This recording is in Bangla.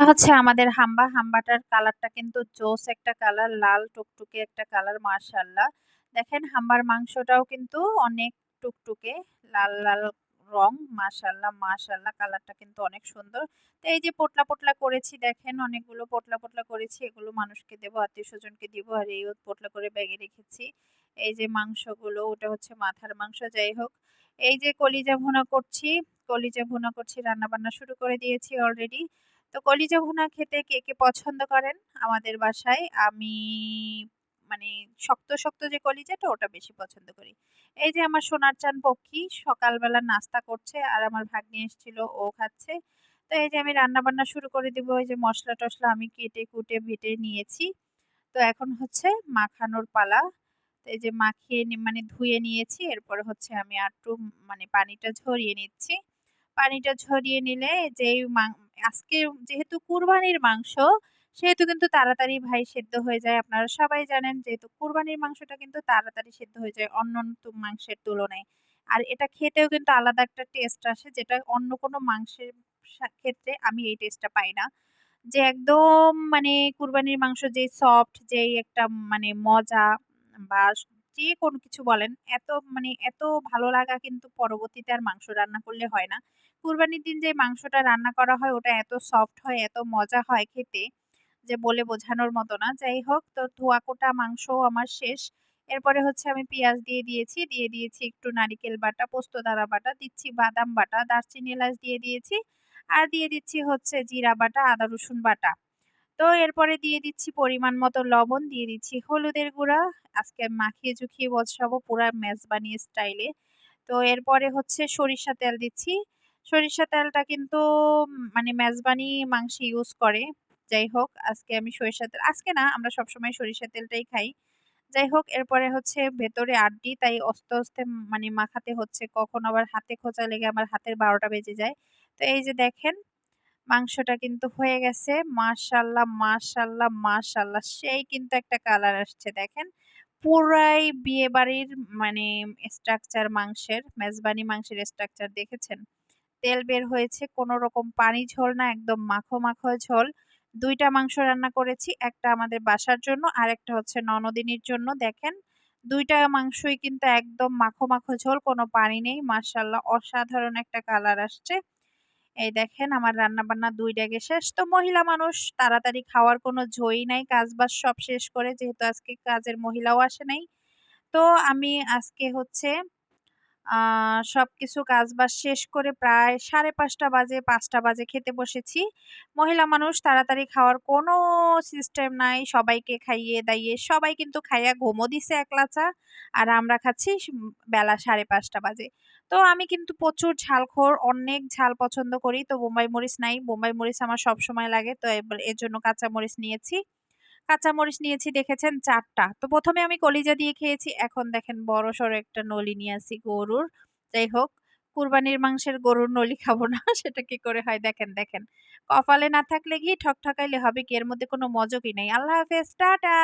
হচ্ছে আমাদের হাম্বা। হাম্বাটার কালারটা কিন্তু জোস একটা কালার, লাল টুকটুকে একটা কালার মাশাআল্লাহ। দেখেন হাম্বার মাংসটাও কিন্তু অনেক টুকটুকে লাল, লাল রং মাশাআল্লাহ, মাশাআল্লাহ কালারটা কিন্তু অনেক সুন্দর। তো এই যে পোটলা, পোটলা করেছি দেখেন অনেকগুলো পোটলা, পোটলা করেছি। এগুলো মানুষকে দেবো, আত্মীয়স্বজনকে দিব। আর এই পোটলা করে ব্যাগে রেখেছি। এই যে মাংসগুলো ওটা হচ্ছে মাথার মাংস যাই হোক। এই যে কলিজা ভুনা করছি, কলিজা ভুনা করছি রান্না বান্না শুরু করে দিয়েছি অলরেডি। তো কলিজা ভুনা খেতে কে, কে পছন্দ করেন? আমাদের বাসায় আমি মানে শক্ত, শক্ত যে কলিজাটা ওটা বেশি পছন্দ করি। এই যে আমার সোনার চাঁদ পক্ষী সকালবেলা নাস্তা করছে আর আমার ভাগ্নি এসেছিল ও খাচ্ছে। তো এই যে আমি রান্না-বান্না শুরু করে দিব। এই যে মসলা-টসলা আমি কেটে কুটে বেটে নিয়েছি। তো এখন হচ্ছে মাখানোর পালা। তো এই যে মাখিয়ে মানে ধুয়ে নিয়েছি। এরপরে হচ্ছে আমি আরটু মানে পানিটা ঝরিয়ে নিচ্ছি। পানিটা ঝরিয়ে নিলে যেই আজকে যেহেতু কুরবানির মাংস সেহেতু কিন্তু তাড়াতাড়ি ভাই সেদ্ধ হয়ে যায়। আপনারা সবাই জানেন যেহেতু কুরবানির মাংসটা কিন্তু তাড়াতাড়ি সেদ্ধ হয়ে যায় অন্যান্য মাংসের তুলনায়। আর এটা খেতেও কিন্তু আলাদা একটা টেস্ট আসে যেটা অন্য কোনো মাংসের ক্ষেত্রে আমি এই টেস্টটা পাই না। যে একদম মানে কুরবানির মাংস যেই সফট যেই একটা মানে মজা বা যে কোনো কিছু বলেন এত মানে এত ভালো লাগা কিন্তু পরবর্তীতে আর মাংস রান্না করলে হয় না। কুরবানির দিন যে মাংসটা রান্না করা হয় ওটা এত সফট হয়, এত মজা হয় খেতে যে বলে বোঝানোর মতো না। যাই হোক তো ধোয়া কোটা মাংসও আমার শেষ। এরপরে হচ্ছে আমি পেঁয়াজ দিয়ে দিয়েছি, দিয়ে দিয়েছি একটু নারিকেল বাটা, পোস্তদানা বাটা, দিচ্ছি বাদাম বাটা, দারচিনি এলাচ দিয়ে দিয়েছি। আর দিয়ে দিচ্ছি হচ্ছে জিরা বাটা, আদা রসুন বাটা। তো এরপরে দিয়ে দিচ্ছি পরিমাণ মতো লবণ, দিয়ে দিচ্ছি হলুদের গুঁড়া। আজকে মাখিয়ে চুখিয়ে বসাবো পুরা মেজবানি স্টাইলে। তো এরপরে হচ্ছে সরিষা তেল দিচ্ছি। সরিষা তেলটা কিন্তু মানে মেজবানি মাংসে ইউজ করে। যাই হোক আজকে আমি সরিষা তেল আজকে না আমরা সবসময় সরিষা তেলটাই খাই। যাই হোক এরপরে হচ্ছে ভেতরে আটটি তাই আস্তে, আস্তে মানে মাখাতে হচ্ছে। কখন আবার হাতে খোঁচা লেগে আমার হাতের ১২টা বেজে যায়। তো এই যে দেখেন মাংসটা কিন্তু হয়ে গেছে। মাশাআল্লাহ, মাশাআল্লাহ, মাশাআল্লাহ সেই কিন্তু একটা কালার আসছে দেখেন। পুরাই বিয়েবাড়ির মানে স্ট্রাকচার মাংসের, মেজবানি মাংসের স্ট্রাকচার দেখেছেন? তেল বের হয়েছে, কোনো রকম পানি ঝোল না, একদম মাখো, মাখো ঝোল। ২ টা মাংস রান্না করেছি। একটা আমাদের বাসার জন্য, আরেকটা হচ্ছে ননদিনীর জন্য। দেখেন ২ টা মাংসই কিন্তু একদম মাখো, মাখো ঝোল, কোনো পানি নেই। মাশাআল্লাহ অসাধারণ একটা কালার আসছে। এই দেখেন আমার রান্না-বান্না ২ ড্যাগে শেষ। তো মহিলা মানুষ তাড়াতাড়ি খাওয়ার কোনো জোই নাই। কাজবাজ সব শেষ করে যেহেতু আজকে কাজের মহিলাও আসে নাই। তো আমি আজকে হচ্ছে আ সবকিছু কাজবাজ শেষ করে প্রায় ৫:৩০ বাজে, ৫টা বাজে খেতে বসেছি। মহিলা মানুষ তাড়াতাড়ি খাওয়ার কোনো সিস্টেম নাই। সবাইকে খাইয়ে-দাইয়ে সবাই কিন্তু খাইয়া ঘুমও দিছে একলাচা। আর আমরা খাচ্ছি বেলা ৫:৩০ বাজে। তো আমি কিন্তু প্রচুর ঝালখোর, অনেক ঝাল পছন্দ করি। তো বোম্বাই মরিচ নাই। বোম্বাই মরিচ আমার সবসময় লাগে। তো এর জন্য কাঁচা মরিচ নিয়েছি। কাঁচামরিচ নিয়েছি দেখেছেন ৪ টা। তো ১ম এ আমি কলিজা দিয়ে খেয়েছি। এখন দেখেন বড়সড় একটা নলি নিয়েছি গরুর। যাই হোক, কুরবানির মাংসের গরুর নলি খাবো না। সেটা কি করে হয় দেখেন, দেখেন। কপালে না থাকলে ঘি ঠকঠকাইলে হবে কি? এর মধ্যে কোনো মজকই নাই। আল্লাহ হাফেজ, টাটা।